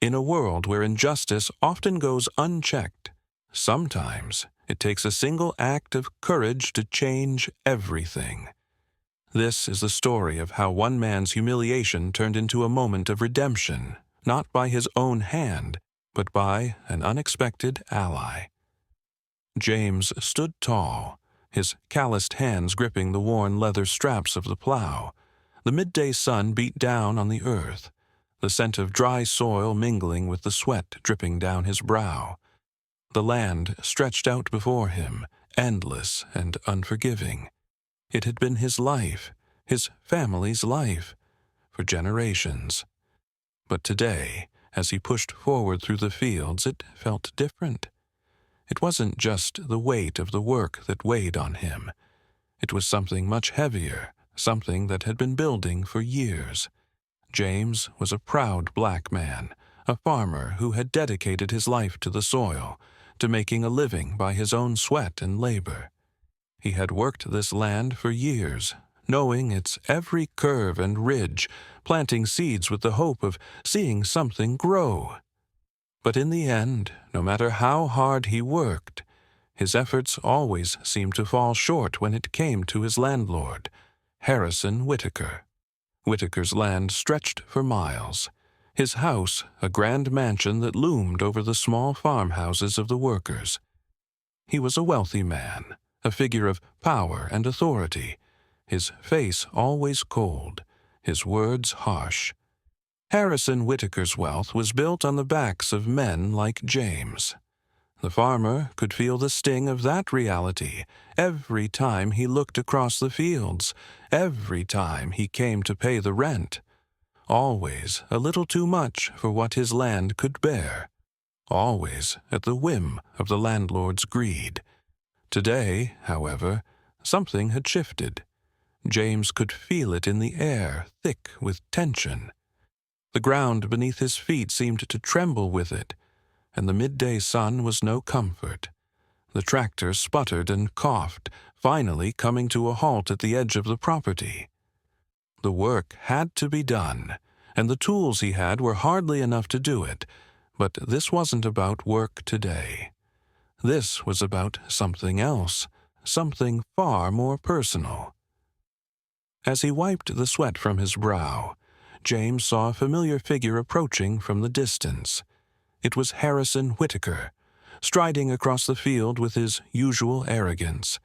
In a world where injustice often goes unchecked, sometimes it takes a single act of courage to change everything. This is the story of how one man's humiliation turned into a moment of redemption, not by his own hand, but by an unexpected ally. James stood tall, his calloused hands gripping the worn leather straps of the plow. The midday sun beat down on the earth, the scent of dry soil mingling with the sweat dripping down his brow. The land stretched out before him, endless and unforgiving. It had been his life, his family's life, for generations. But today, as he pushed forward through the fields, it felt different. It wasn't just the weight of the work that weighed on him. It was something much heavier, something that had been building for years. James was a proud black man, a farmer who had dedicated his life to the soil, to making a living by his own sweat and labor. He had worked this land for years, knowing its every curve and ridge, planting seeds with the hope of seeing something grow. But in the end, no matter how hard he worked, his efforts always seemed to fall short when it came to his landlord, Harrison Whitaker. Whitaker's land stretched for miles, his house a grand mansion that loomed over the small farmhouses of the workers. He was a wealthy man, a figure of power and authority, his face always cold, his words harsh. Harrison Whitaker's wealth was built on the backs of men like James. The farmer could feel the sting of that reality every time he looked across the fields, every time he came to pay the rent. Always a little too much for what his land could bear, always at the whim of the landlord's greed. Today, however, something had shifted. James could feel it in the air, thick with tension. The ground beneath his feet seemed to tremble with it, and the midday sun was no comfort. The tractor sputtered and coughed, finally coming to a halt at the edge of the property. The work had to be done, and the tools he had were hardly enough to do it, but this wasn't about work today. This was about something else, something far more personal. As he wiped the sweat from his brow, James saw a familiar figure approaching from the distance. It was Harrison Whitaker, striding across the field with his usual arrogance,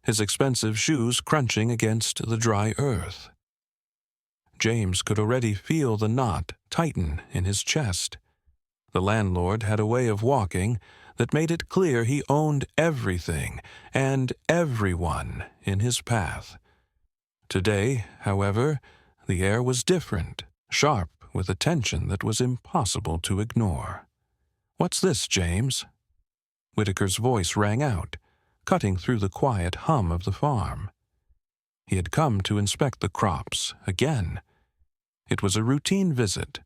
his expensive shoes crunching against the dry earth. James could already feel the knot tighten in his chest. The landlord had a way of walking that made it clear he owned everything and everyone in his path. Today, however, the air was different, sharp with a tension that was impossible to ignore. "What's this, James?" Whitaker's voice rang out, cutting through the quiet hum of the farm. He had come to inspect the crops again. It was a routine visit,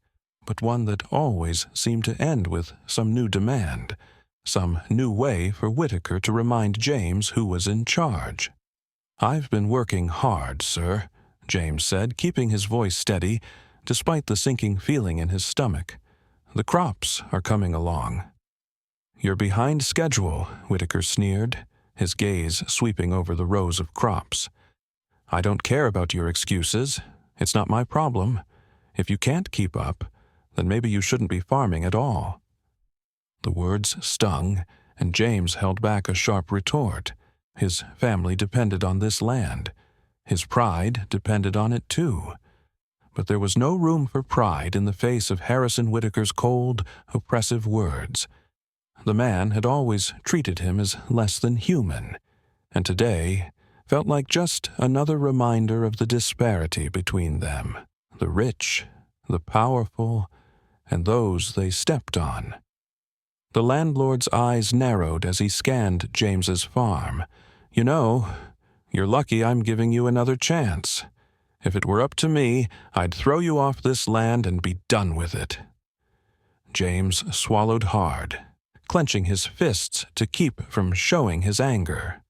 but one that always seemed to end with some new demand, some new way for Whitaker to remind James who was in charge. "I've been working hard, sir," James said, keeping his voice steady, despite the sinking feeling in his stomach. "The crops are coming along." "You're behind schedule," Whitaker sneered, his gaze sweeping over the rows of crops. "I don't care about your excuses. It's not my problem. If you can't keep up, then maybe you shouldn't be farming at all." The words stung, and James held back a sharp retort. His family depended on this land. His pride depended on it too. But there was no room for pride in the face of Harrison Whitaker's cold, oppressive words. The man had always treated him as less than human, and today felt like just another reminder of the disparity between them, the rich, the powerful, and those they stepped on. The landlord's eyes narrowed as he scanned James's farm. "You know, you're lucky I'm giving you another chance. If it were up to me, I'd throw you off this land and be done with it." James swallowed hard, clenching his fists to keep from showing his anger.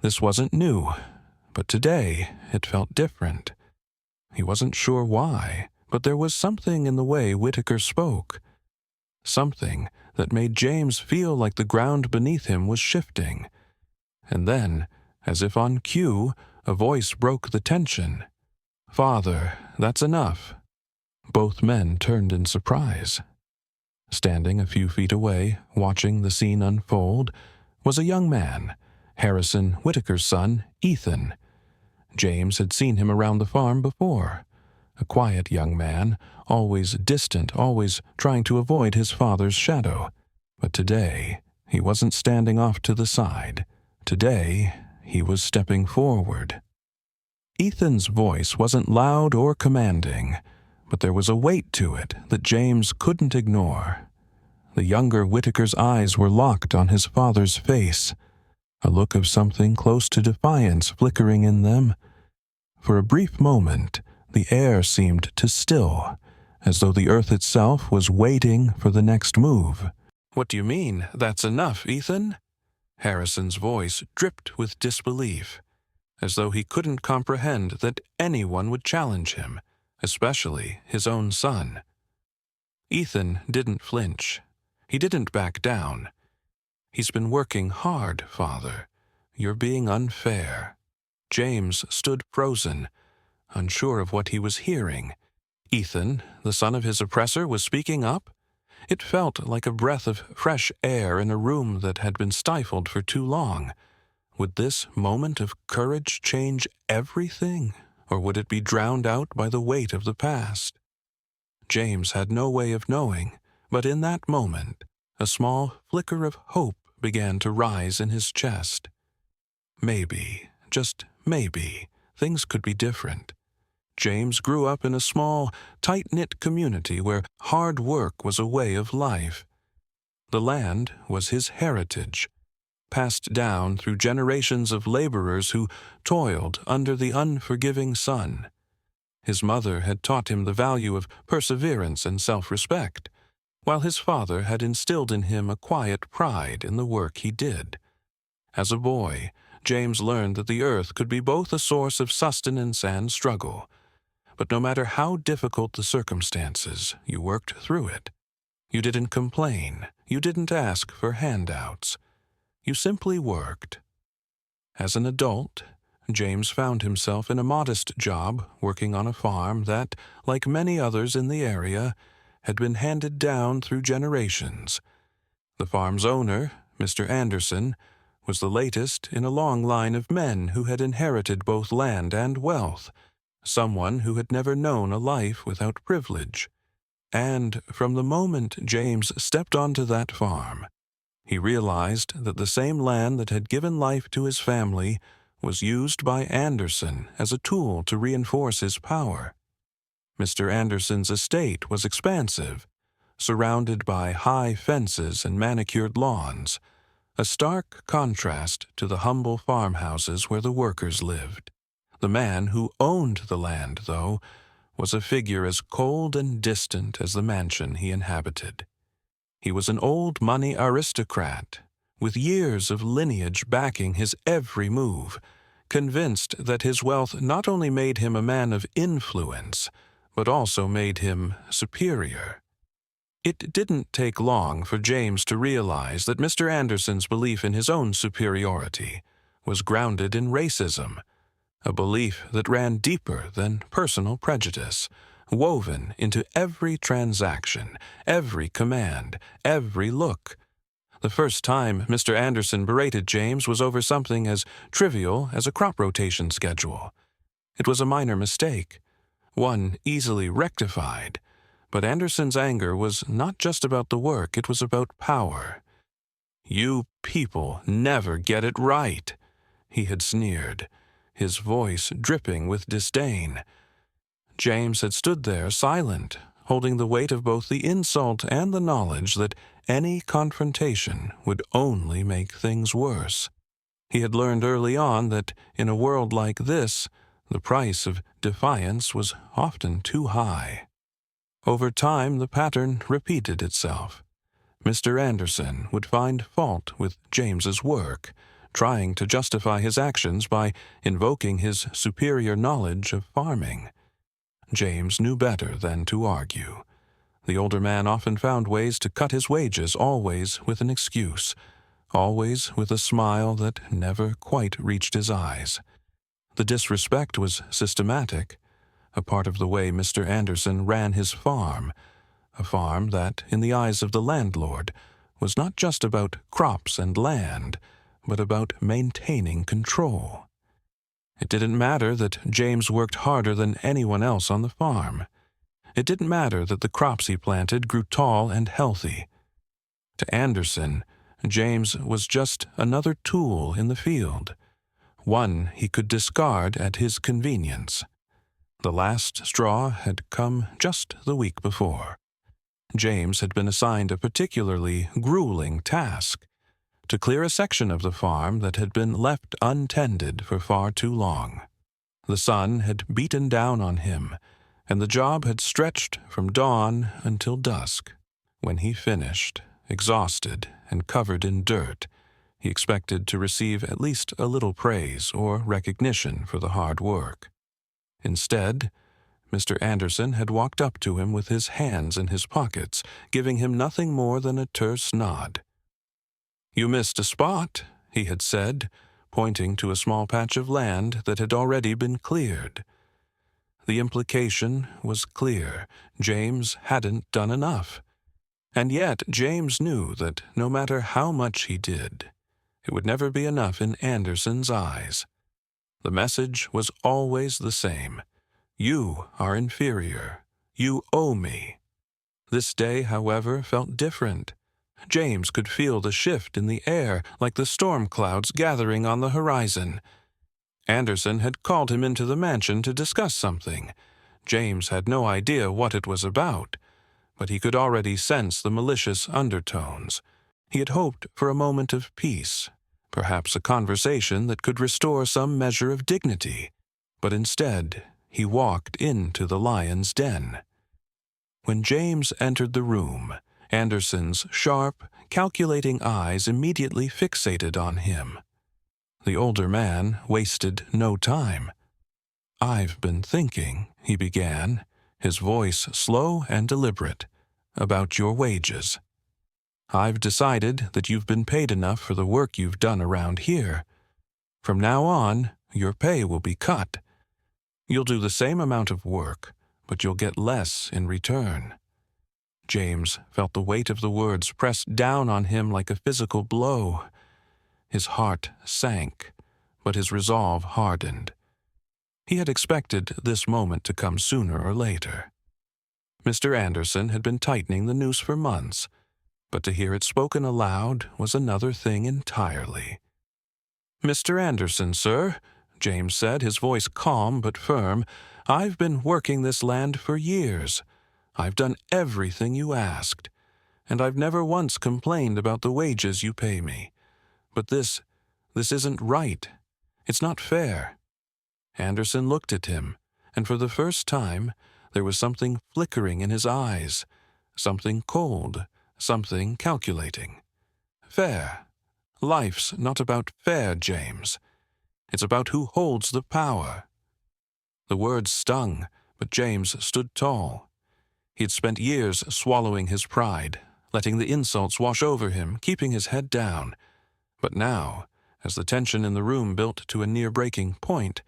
This wasn't new, but today it felt different. He wasn't sure why, but there was something in the way Whitaker spoke, something that made James feel like the ground beneath him was shifting. And then, as if on cue, a voice broke the tension. "Father, that's enough." Both men turned in surprise. Standing a few feet away, watching the scene unfold, was a young man, Harrison Whitaker's son, Ethan. James had seen him around the farm before. A quiet young man, always distant, always trying to avoid his father's shadow. But today, he wasn't standing off to the side. Today, he was stepping forward. Ethan's voice wasn't loud or commanding, but there was a weight to it that James couldn't ignore. The younger Whitaker's eyes were locked on his father's face, a look of something close to defiance flickering in them. For a brief moment, the air seemed to still, as though the earth itself was waiting for the next move. "What do you mean, that's enough, Ethan?" Harrison's voice dripped with disbelief, as though he couldn't comprehend that anyone would challenge him, especially his own son. Ethan didn't flinch. He didn't back down. "He's been working hard, Father. You're being unfair." James stood frozen, unsure of what he was hearing. Ethan, the son of his oppressor, was speaking up? It felt like a breath of fresh air in a room that had been stifled for too long. Would this moment of courage change everything, or would it be drowned out by the weight of the past? James had no way of knowing, but in that moment, a small flicker of hope began to rise in his chest. Maybe, just maybe, things could be different. James grew up in a small, tight-knit community where hard work was a way of life. The land was his heritage, passed down through generations of laborers who toiled under the unforgiving sun. His mother had taught him the value of perseverance and self-respect, while his father had instilled in him a quiet pride in the work he did. As a boy, James learned that the earth could be both a source of sustenance and struggle. But no matter how difficult the circumstances, you worked through it. You didn't complain. You didn't ask for handouts. You simply worked. As an adult, James found himself in a modest job working on a farm that, like many others in the area, had been handed down through generations. The farm's owner, Mr. Anderson, was the latest in a long line of men who had inherited both land and wealth, someone who had never known a life without privilege. And from the moment James stepped onto that farm, he realized that the same land that had given life to his family was used by Anderson as a tool to reinforce his power. Mr. Anderson's estate was expansive, surrounded by high fences and manicured lawns, a stark contrast to the humble farmhouses where the workers lived. The man who owned the land, though, was a figure as cold and distant as the mansion he inhabited. He was an old money aristocrat, with years of lineage backing his every move, convinced that his wealth not only made him a man of influence, but also made him superior. It didn't take long for James to realize that Mr. Anderson's belief in his own superiority was grounded in racism, a belief that ran deeper than personal prejudice, woven into every transaction, every command, every look. The first time Mr. Anderson berated James was over something as trivial as a crop rotation schedule. It was a minor mistake, one easily rectified, but Anderson's anger was not just about the work, it was about power. "You people never get it right," he had sneered, his voice dripping with disdain. James had stood there silent, holding the weight of both the insult and the knowledge that any confrontation would only make things worse. He had learned early on that in a world like this, the price of defiance was often too high. Over time, the pattern repeated itself. Mr. Anderson would find fault with James's work, trying to justify his actions by invoking his superior knowledge of farming. James knew better than to argue. The older man often found ways to cut his wages, always with an excuse, always with a smile that never quite reached his eyes. The disrespect was systematic, a part of the way Mr. Anderson ran his farm, a farm that, in the eyes of the landlord, was not just about crops and land, but about maintaining control. It didn't matter that James worked harder than anyone else on the farm. It didn't matter that the crops he planted grew tall and healthy. To Anderson, James was just another tool in the field, one he could discard at his convenience. The last straw had come just the week before. James had been assigned a particularly grueling task: to clear a section of the farm that had been left untended for far too long. The sun had beaten down on him, and the job had stretched from dawn until dusk. When he finished, exhausted and covered in dirt, he expected to receive at least a little praise or recognition for the hard work. Instead, Mr. Anderson had walked up to him with his hands in his pockets, giving him nothing more than a terse nod. "You missed a spot," he had said, pointing to a small patch of land that had already been cleared. The implication was clear: James hadn't done enough. And yet James knew that no matter how much he did, it would never be enough in Anderson's eyes. The message was always the same: "You are inferior. You owe me." This day, however, felt different. James could feel the shift in the air, like the storm clouds gathering on the horizon. Anderson had called him into the mansion to discuss something. James had no idea what it was about, but he could already sense the malicious undertones. He had hoped for a moment of peace, perhaps a conversation that could restore some measure of dignity, but instead he walked into the lion's den. When James entered the room, Anderson's sharp, calculating eyes immediately fixated on him. The older man wasted no time. "I've been thinking," he began, his voice slow and deliberate, "about your wages. I've decided that you've been paid enough for the work you've done around here. From now on, your pay will be cut. You'll do the same amount of work, but you'll get less in return." James felt the weight of the words press down on him like a physical blow. His heart sank, but his resolve hardened. He had expected this moment to come sooner or later. Mr. Anderson had been tightening the noose for months, but to hear it spoken aloud was another thing entirely. "Mr. Anderson, sir," James said, his voice calm but firm, "I've been working this land for years. I've done everything you asked, and I've never once complained about the wages you pay me. But this isn't right. It's not fair." Anderson looked at him, and for the first time there was something flickering in his eyes, something cold, something calculating. "Fair? Life's not about fair, James. It's about who holds the power." The words stung, but James stood tall. He had spent years swallowing his pride, letting the insults wash over him, keeping his head down. But now, as the tension in the room built to a near-breaking point,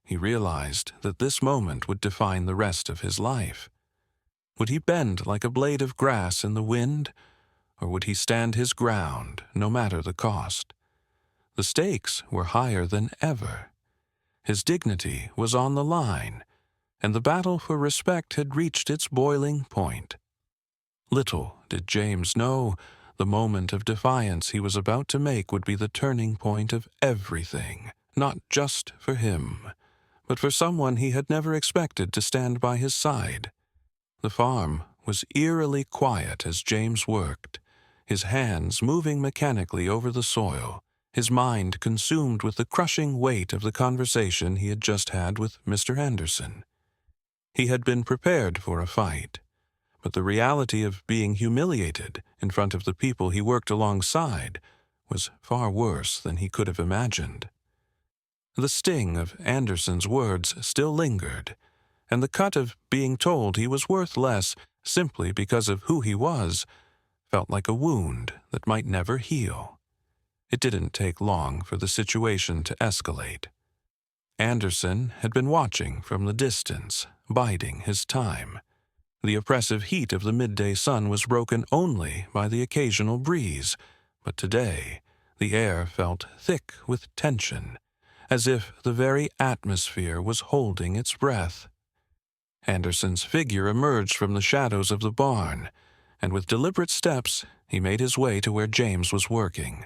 he realized that this moment would define the rest of his life. Would he bend like a blade of grass in the wind, or would he stand his ground, no matter the cost? The stakes were higher than ever. His dignity was on the line, and the battle for respect had reached its boiling point. Little did James know the moment of defiance he was about to make would be the turning point of everything, not just for him, but for someone he had never expected to stand by his side. The farm was eerily quiet as James worked, his hands moving mechanically over the soil, his mind consumed with the crushing weight of the conversation he had just had with Mr. Anderson. He had been prepared for a fight, but the reality of being humiliated in front of the people he worked alongside was far worse than he could have imagined. The sting of Anderson's words still lingered, and the cut of being told he was worth less simply because of who he was, felt like a wound that might never heal. It didn't take long for the situation to escalate. Anderson had been watching from the distance, biding his time. The oppressive heat of the midday sun was broken only by the occasional breeze, but today the air felt thick with tension, as if the very atmosphere was holding its breath. Anderson's figure emerged from the shadows of the barn, and with deliberate steps he made his way to where James was working.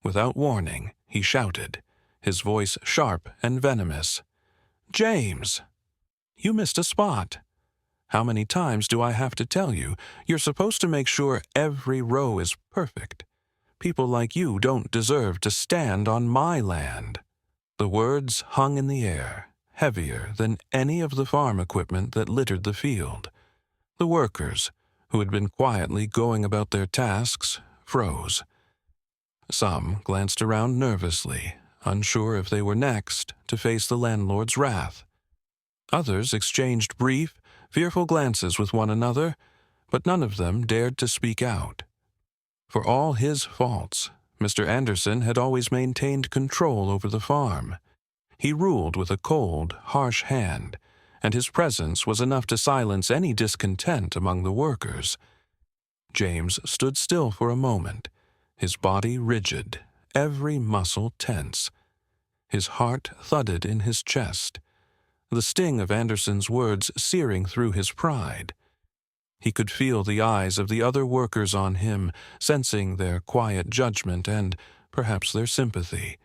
Without warning, he shouted, his voice sharp and venomous. "James! You missed a spot. How many times do I have to tell you, you're supposed to make sure every row is perfect? People like you don't deserve to stand on my land." The words hung in the air, heavier than any of the farm equipment that littered the field. The workers, who had been quietly going about their tasks, froze. Some glanced around nervously, unsure if they were next to face the landlord's wrath. Others exchanged brief, fearful glances with one another, but none of them dared to speak out. For all his faults, Mr. Anderson had always maintained control over the farm. He ruled with a cold, harsh hand, and his presence was enough to silence any discontent among the workers. James stood still for a moment, his body rigid, every muscle tense. His heart thudded in his chest, the sting of Anderson's words searing through his pride. He could feel the eyes of the other workers on him, sensing their quiet judgment and perhaps their sympathy.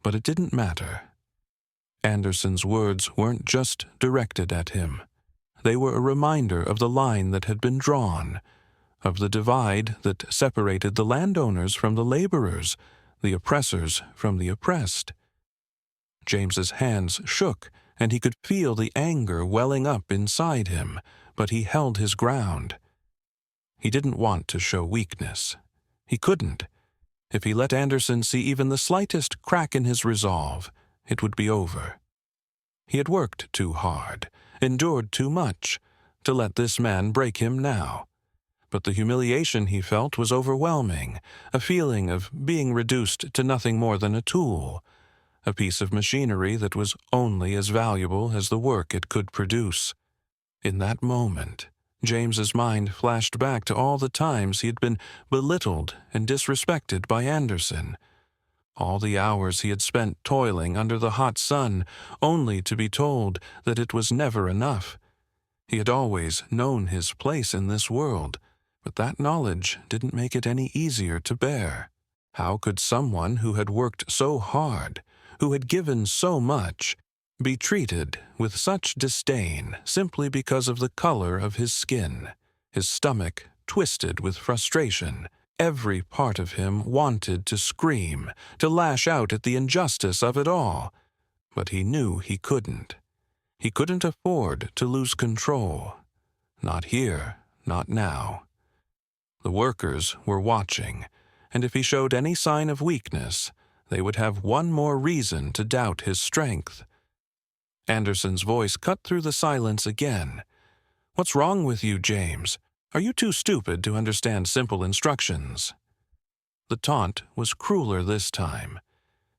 But it didn't matter. Anderson's words weren't just directed at him. They were a reminder of the line that had been drawn, of the divide that separated the landowners from the laborers, the oppressors from the oppressed. James's hands shook, and he could feel the anger welling up inside him, but he held his ground. He didn't want to show weakness. He couldn't. If he let Anderson see even the slightest crack in his resolve, it would be over. He had worked too hard, endured too much, to let this man break him now. But the humiliation he felt was overwhelming, a feeling of being reduced to nothing more than a tool, a piece of machinery that was only as valuable as the work it could produce. In that moment, James's mind flashed back to all the times he had been belittled and disrespected by Anderson, all the hours he had spent toiling under the hot sun, only to be told that it was never enough. He had always known his place in this world, but that knowledge didn't make it any easier to bear. How could someone who had worked so hard, who had given so much, be treated with such disdain simply because of the color of his skin? His stomach twisted with frustration. Every part of him wanted to scream, to lash out at the injustice of it all. But he knew he couldn't. He couldn't afford to lose control. Not here, not now. The workers were watching, and if he showed any sign of weakness, they would have one more reason to doubt his strength. Anderson's voice cut through the silence again. "What's wrong with you, James? Are you too stupid to understand simple instructions?" The taunt was crueler this time,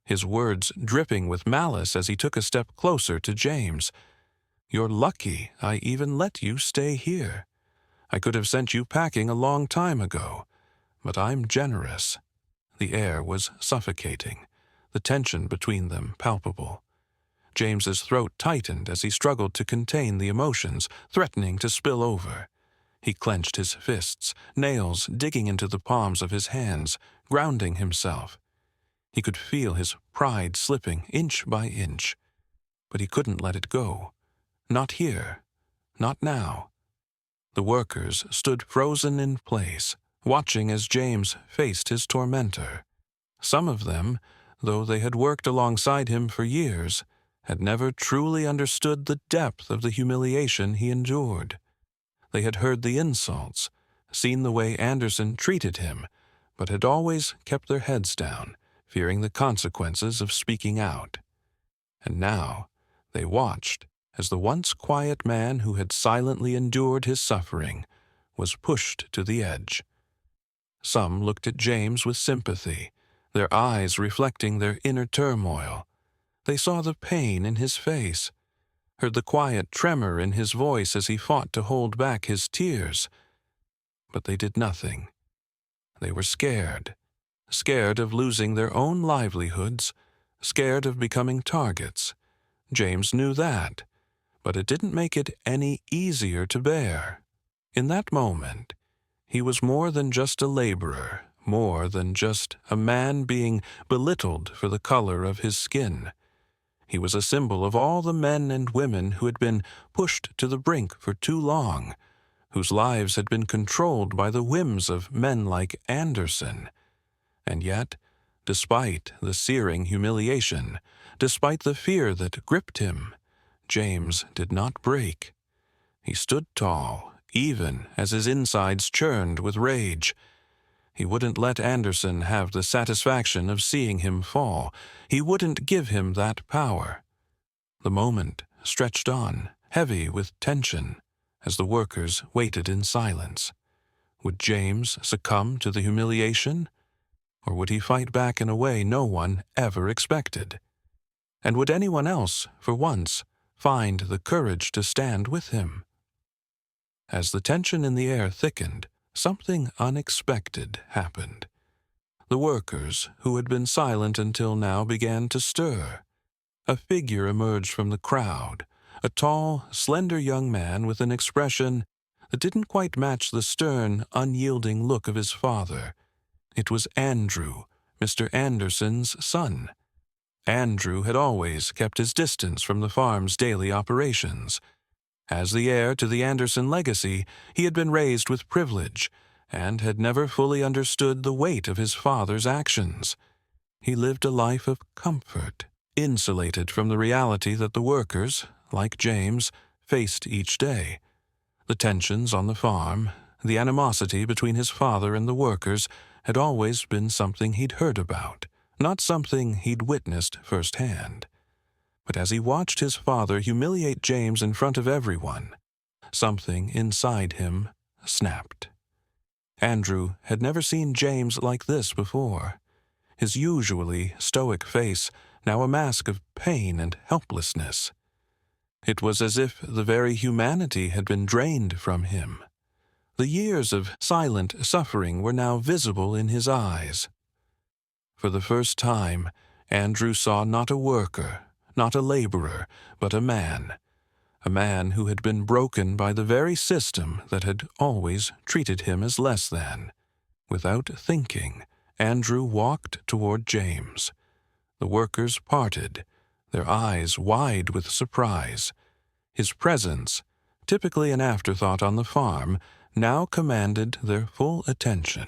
his words dripping with malice as he took a step closer to James. "You're lucky I even let you stay here. I could have sent you packing a long time ago, but I'm generous." The air was suffocating, the tension between them palpable. James's throat tightened as he struggled to contain the emotions, threatening to spill over. He clenched his fists, nails digging into the palms of his hands, grounding himself. He could feel his pride slipping inch by inch, but he couldn't let it go. Not here, not now. The workers stood frozen in place, watching as James faced his tormentor. Some of them, though they had worked alongside him for years, had never truly understood the depth of the humiliation he endured. They had heard the insults, seen the way Anderson treated him, but had always kept their heads down, fearing the consequences of speaking out. And now they watched as the once quiet man who had silently endured his suffering was pushed to the edge. Some looked at James with sympathy, their eyes reflecting their inner turmoil. They saw the pain in his face, heard the quiet tremor in his voice as he fought to hold back his tears. But they did nothing. They were scared, scared of losing their own livelihoods, scared of becoming targets. James knew that, but it didn't make it any easier to bear. In that moment, he was more than just a laborer, more than just a man being belittled for the color of his skin. He was a symbol of all the men and women who had been pushed to the brink for too long, whose lives had been controlled by the whims of men like Anderson. And yet, despite the searing humiliation, despite the fear that gripped him, James did not break. He stood tall, even as his insides churned with rage. He wouldn't let Anderson have the satisfaction of seeing him fall. He wouldn't give him that power. The moment stretched on, heavy with tension, as the workers waited in silence. Would James succumb to the humiliation? Or would he fight back in a way no one ever expected? And would anyone else, for once, find the courage to stand with him? As the tension in the air thickened, something unexpected happened. The workers, who had been silent until now, began to stir. A figure emerged from the crowd, a tall, slender young man with an expression that didn't quite match the stern, unyielding look of his father. It was Andrew, Mr. Anderson's son. Andrew had always kept his distance from the farm's daily operations. As the heir to the Anderson legacy, he had been raised with privilege and had never fully understood the weight of his father's actions. He lived a life of comfort, insulated from the reality that the workers, like James, faced each day. The tensions on the farm, the animosity between his father and the workers had always been something he'd heard about, not something he'd witnessed firsthand. But as he watched his father humiliate James in front of everyone, something inside him snapped. Andrew had never seen James like this before. His usually stoic face, now a mask of pain and helplessness. It was as if the very humanity had been drained from him. The years of silent suffering were now visible in his eyes. For the first time, Andrew saw not a worker, not a laborer, but a man who had been broken by the very system that had always treated him as less than. Without thinking, Andrew walked toward James. The workers parted, their eyes wide with surprise. His presence, typically an afterthought on the farm, now commanded their full attention.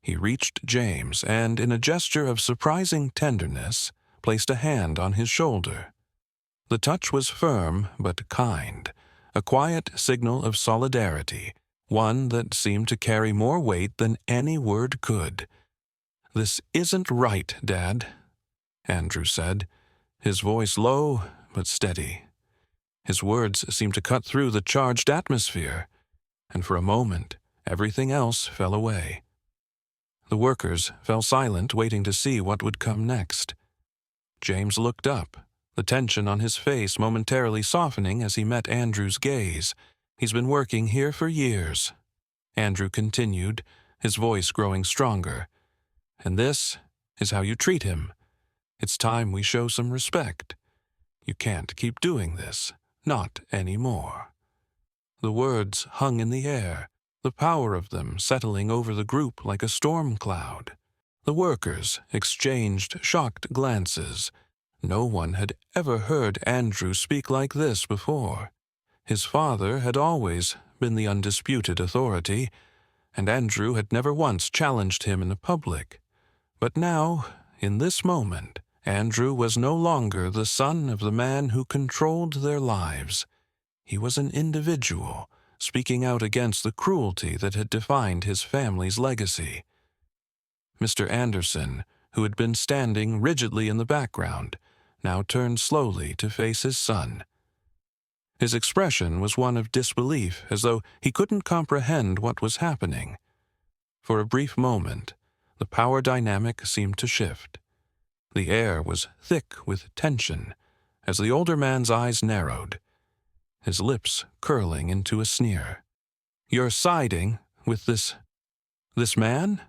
He reached James and, in a gesture of surprising tenderness, placed a hand on his shoulder. The touch was firm but kind, a quiet signal of solidarity, one that seemed to carry more weight than any word could. "This isn't right, Dad," Andrew said, his voice low but steady. His words seemed to cut through the charged atmosphere, and for a moment everything else fell away. The workers fell silent, waiting to see what would come next. James looked up, the tension on his face momentarily softening as he met Andrew's gaze. "He's been working here for years," Andrew continued, his voice growing stronger. "And this is how you treat him. It's time we show some respect. You can't keep doing this, not anymore." The words hung in the air, the power of them settling over the group like a storm cloud. The workers exchanged shocked glances. No one had ever heard Andrew speak like this before. His father had always been the undisputed authority, and Andrew had never once challenged him in the public. But now, in this moment, Andrew was no longer the son of the man who controlled their lives. He was an individual, speaking out against the cruelty that had defined his family's legacy. Mr. Anderson, who had been standing rigidly in the background, now turned slowly to face his son. His expression was one of disbelief, as though he couldn't comprehend what was happening. For a brief moment, the power dynamic seemed to shift. The air was thick with tension as the older man's eyes narrowed, his lips curling into a sneer. "You're siding with this man?"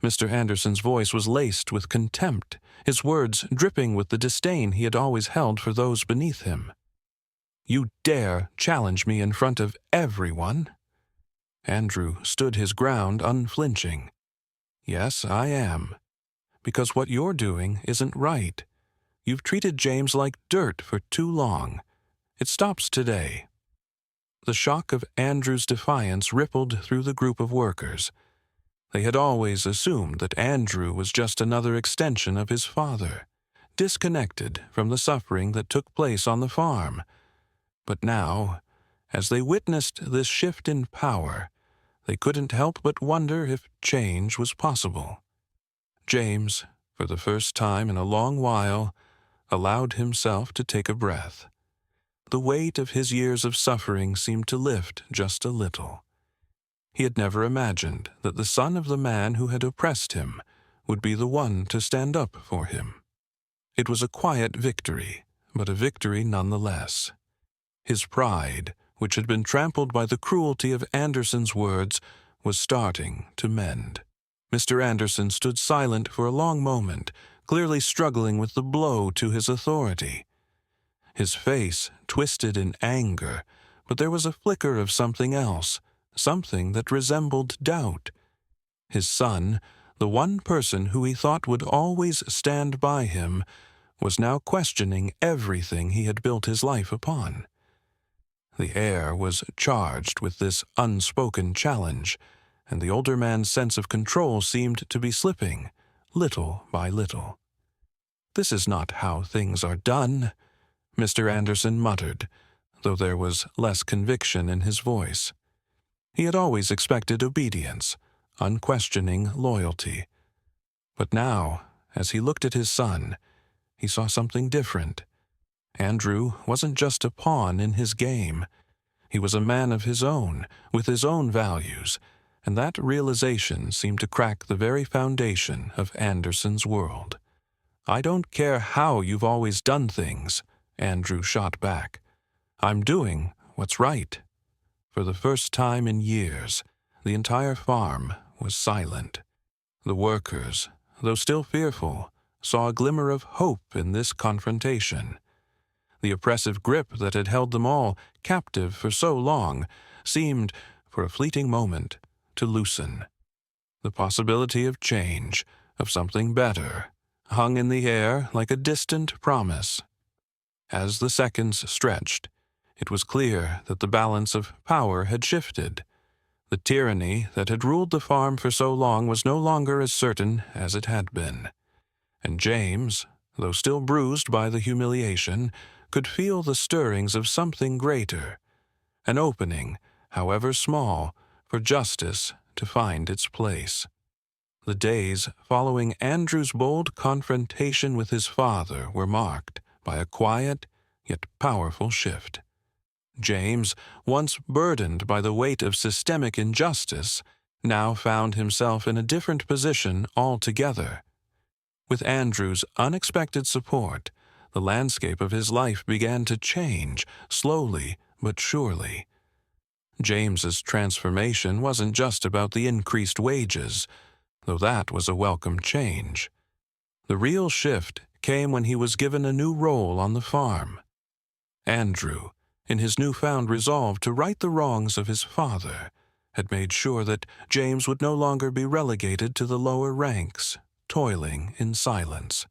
Mr. Anderson's voice was laced with contempt, his words dripping with the disdain he had always held for those beneath him. "You dare challenge me in front of everyone?" Andrew stood his ground unflinching. "Yes, I am. Because what you're doing isn't right. You've treated James like dirt for too long. It stops today." The shock of Andrew's defiance rippled through the group of workers. They had always assumed that Andrew was just another extension of his father, disconnected from the suffering that took place on the farm. But now, as they witnessed this shift in power, they couldn't help but wonder if change was possible. James, for the first time in a long while, allowed himself to take a breath. The weight of his years of suffering seemed to lift just a little. He had never imagined that the son of the man who had oppressed him would be the one to stand up for him. It was a quiet victory, but a victory nonetheless. His pride, which had been trampled by the cruelty of Anderson's words, was starting to mend. Mr. Anderson stood silent for a long moment, clearly struggling with the blow to his authority. His face twisted in anger, but there was a flicker of something else, something that resembled doubt. His son, the one person who he thought would always stand by him, was now questioning everything he had built his life upon. The air was charged with this unspoken challenge, and the older man's sense of control seemed to be slipping, little by little. "This is not how things are done," Mr. Anderson muttered, though there was less conviction in his voice. He had always expected obedience, unquestioning loyalty. But now, as he looked at his son, he saw something different. Andrew wasn't just a pawn in his game. He was a man of his own, with his own values, and that realization seemed to crack the very foundation of Anderson's world. "I don't care how you've always done things," Andrew shot back. "I'm doing what's right." For the first time in years, the entire farm was silent. The workers, though still fearful, saw a glimmer of hope in this confrontation. The oppressive grip that had held them all captive for so long seemed, for a fleeting moment, to loosen. The possibility of change, of something better, hung in the air like a distant promise. As the seconds stretched, it was clear that the balance of power had shifted. The tyranny that had ruled the farm for so long was no longer as certain as it had been. And James, though still bruised by the humiliation, could feel the stirrings of something greater, an opening, however small, for justice to find its place. The days following Andrew's bold confrontation with his father were marked by a quiet yet powerful shift. James, once burdened by the weight of systemic injustice, now found himself in a different position altogether. With Andrew's unexpected support, the landscape of his life began to change, slowly but surely. James's transformation wasn't just about the increased wages, though that was a welcome change. The real shift came when he was given a new role on the farm. Andrew, in his newfound resolve to right the wrongs of his father, had made sure that James would no longer be relegated to the lower ranks, toiling in silence.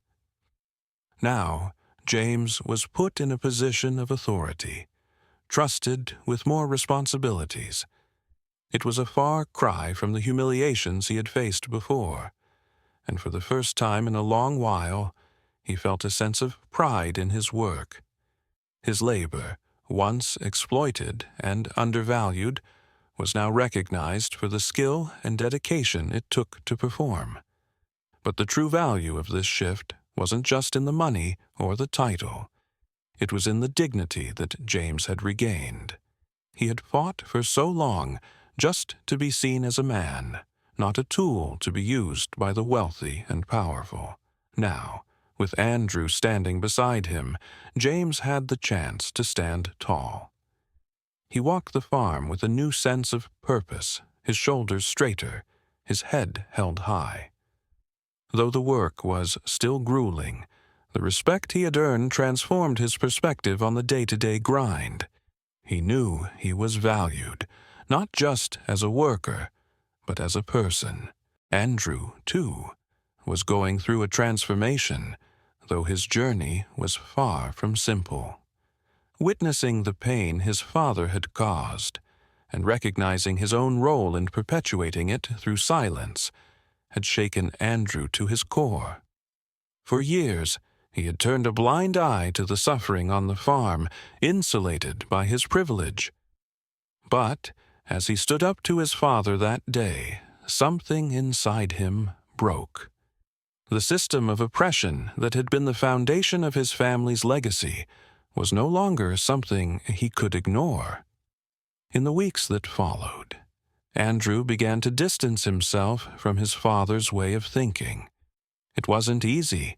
Now, James was put in a position of authority, trusted with more responsibilities. It was a far cry from the humiliations he had faced before, and for the first time in a long while, he felt a sense of pride in his work. His labor, once exploited and undervalued, was now recognized for the skill and dedication it took to perform. But the true value of this shift wasn't just in the money or the title. It was in the dignity that James had regained. He had fought for so long just to be seen as a man, not a tool to be used by the wealthy and powerful. Now, with Andrew standing beside him, James had the chance to stand tall. He walked the farm with a new sense of purpose, his shoulders straighter, his head held high. Though the work was still grueling, the respect he had earned transformed his perspective on the day-to-day grind. He knew he was valued, not just as a worker, but as a person. Andrew, too, was going through a transformation, though his journey was far from simple. Witnessing the pain his father had caused, and recognizing his own role in perpetuating it through silence, had shaken Andrew to his core. For years, he had turned a blind eye to the suffering on the farm, insulated by his privilege. But, as he stood up to his father that day, something inside him broke. The system of oppression that had been the foundation of his family's legacy was no longer something he could ignore. In the weeks that followed, Andrew began to distance himself from his father's way of thinking. It wasn't easy.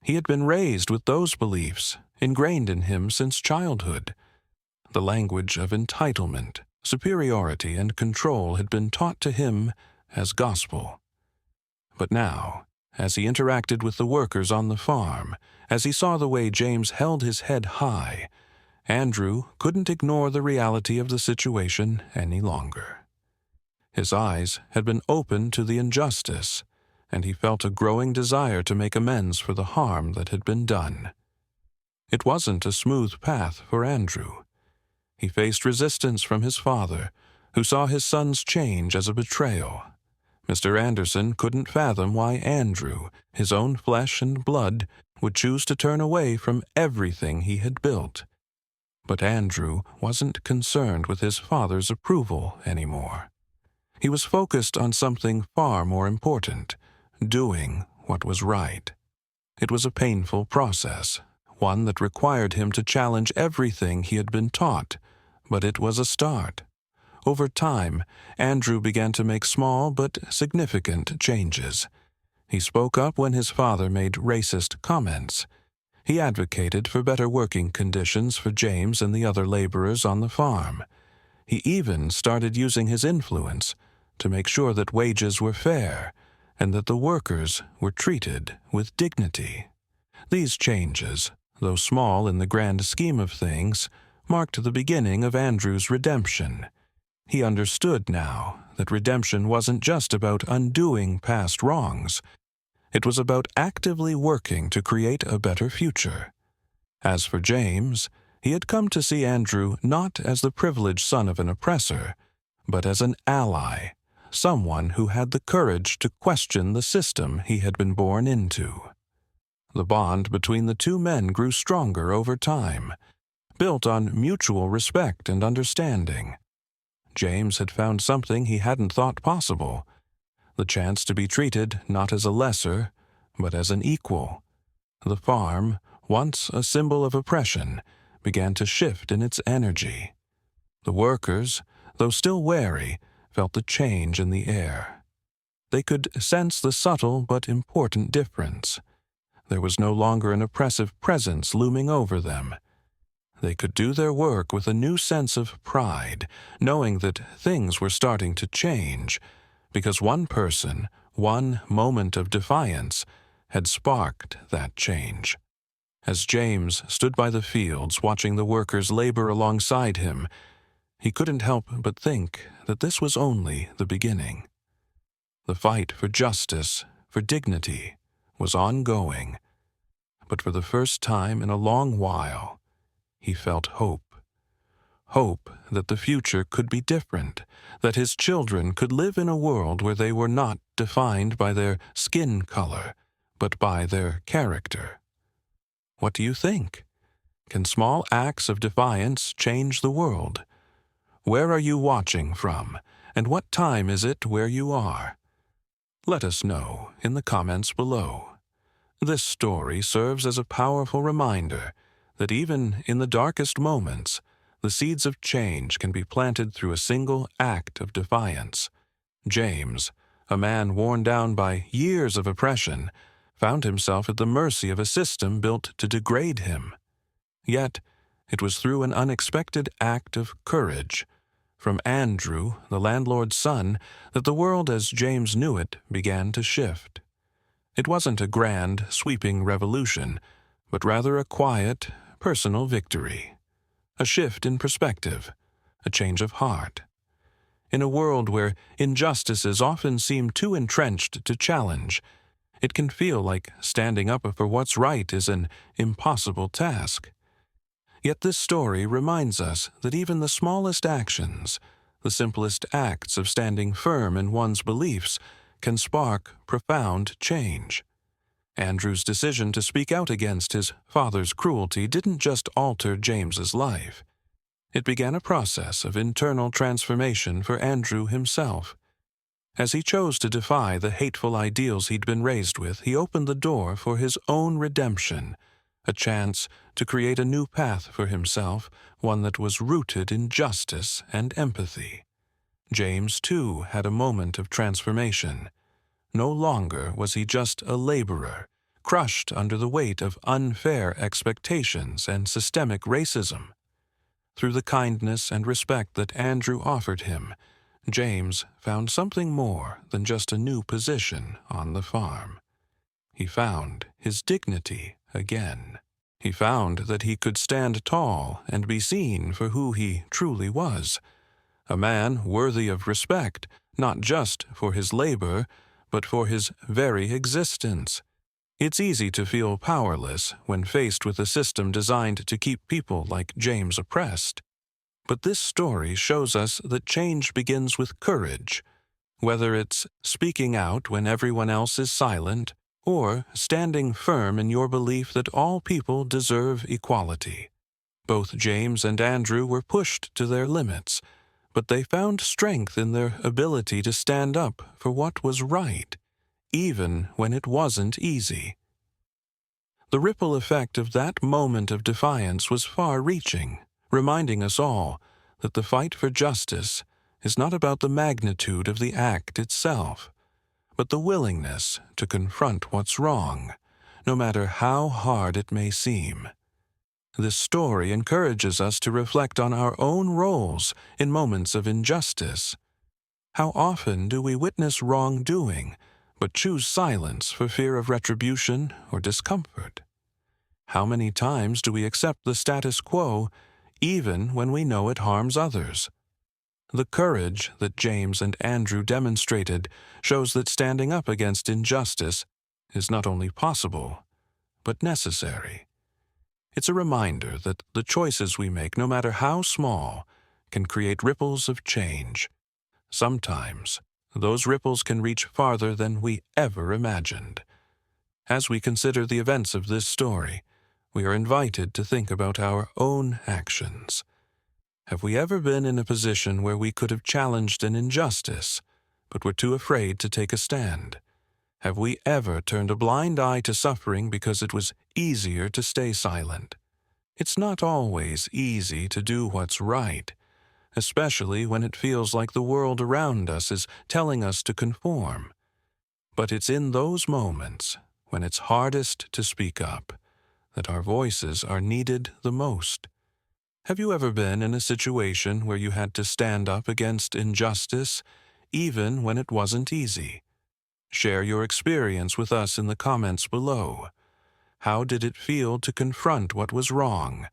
He had been raised with those beliefs, ingrained in him since childhood. The language of entitlement, superiority, and control had been taught to him as gospel. But now, as he interacted with the workers on the farm, as he saw the way James held his head high, Andrew couldn't ignore the reality of the situation any longer. His eyes had been opened to the injustice, and he felt a growing desire to make amends for the harm that had been done. It wasn't a smooth path for Andrew. He faced resistance from his father, who saw his son's change as a betrayal. Mr. Anderson couldn't fathom why Andrew, his own flesh and blood, would choose to turn away from everything he had built. But Andrew wasn't concerned with his father's approval anymore. He was focused on something far more important, doing what was right. It was a painful process, one that required him to challenge everything he had been taught, but it was a start. Over time, Andrew began to make small but significant changes. He spoke up when his father made racist comments. He advocated for better working conditions for James and the other laborers on the farm. He even started using his influence to make sure that wages were fair and that the workers were treated with dignity. These changes, though small in the grand scheme of things, marked the beginning of Andrew's redemption. He understood now that redemption wasn't just about undoing past wrongs. It was about actively working to create a better future. As for James, he had come to see Andrew not as the privileged son of an oppressor, but as an ally, someone who had the courage to question the system he had been born into. The bond between the two men grew stronger over time, built on mutual respect and understanding. James had found something he hadn't thought possible, the chance to be treated not as a lesser, but as an equal. The farm, once a symbol of oppression, began to shift in its energy. The workers, though still wary, felt the change in the air. They could sense the subtle but important difference. There was no longer an oppressive presence looming over them. They could do their work with a new sense of pride, knowing that things were starting to change, because one person, one moment of defiance, had sparked that change. As James stood by the fields watching the workers labor alongside him, he couldn't help but think that this was only the beginning. The fight for justice, for dignity, was ongoing, but for the first time in a long while, he felt hope. Hope that the future could be different, that his children could live in a world where they were not defined by their skin color, but by their character. What do you think? Can small acts of defiance change the world? Where are you watching from, and what time is it where you are? Let us know in the comments below. This story serves as a powerful reminder that even in the darkest moments, the seeds of change can be planted through a single act of defiance. James, a man worn down by years of oppression, found himself at the mercy of a system built to degrade him. Yet, it was through an unexpected act of courage from Andrew, the landlord's son, that the world as James knew it began to shift. It wasn't a grand, sweeping revolution, but rather a quiet, personal victory. A shift in perspective, a change of heart. In a world where injustices often seem too entrenched to challenge, it can feel like standing up for what's right is an impossible task. Yet this story reminds us that even the smallest actions, the simplest acts of standing firm in one's beliefs, can spark profound change. Andrew's decision to speak out against his father's cruelty didn't just alter James's life. It began a process of internal transformation for Andrew himself. As he chose to defy the hateful ideals he'd been raised with, he opened the door for his own redemption, a chance to create a new path for himself, one that was rooted in justice and empathy. James, too, had a moment of transformation. No longer was he just a laborer, crushed under the weight of unfair expectations and systemic racism. Through the kindness and respect that Andrew offered him, James found something more than just a new position on the farm. He found his dignity again. He found that he could stand tall and be seen for who he truly was, a man worthy of respect, not just for his labor, but for his very existence. It's easy to feel powerless when faced with a system designed to keep people like James oppressed. But this story shows us that change begins with courage, whether it's speaking out when everyone else is silent, or standing firm in your belief that all people deserve equality. Both James and Andrew were pushed to their limits, but they found strength in their ability to stand up for what was right, even when it wasn't easy. The ripple effect of that moment of defiance was far-reaching, reminding us all that the fight for justice is not about the magnitude of the act itself, but the willingness to confront what's wrong, no matter how hard it may seem. This story encourages us to reflect on our own roles in moments of injustice. How often do we witness wrongdoing, but choose silence for fear of retribution or discomfort? How many times do we accept the status quo, even when we know it harms others? The courage that James and Andrew demonstrated shows that standing up against injustice is not only possible, but necessary. It's a reminder that the choices we make, no matter how small, can create ripples of change. Sometimes, those ripples can reach farther than we ever imagined. As we consider the events of this story, we are invited to think about our own actions. Have we ever been in a position where we could have challenged an injustice, but were too afraid to take a stand? Have we ever turned a blind eye to suffering because it was easier to stay silent? It's not always easy to do what's right, especially when it feels like the world around us is telling us to conform. But it's in those moments, when it's hardest to speak up, that our voices are needed the most. Have you ever been in a situation where you had to stand up against injustice, even when it wasn't easy? Share your experience with us in the comments below. How did it feel to confront what was wrong,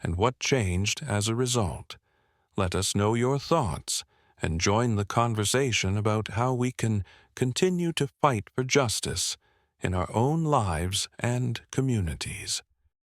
and what changed as a result? Let us know your thoughts, and join the conversation about how we can continue to fight for justice in our own lives and communities.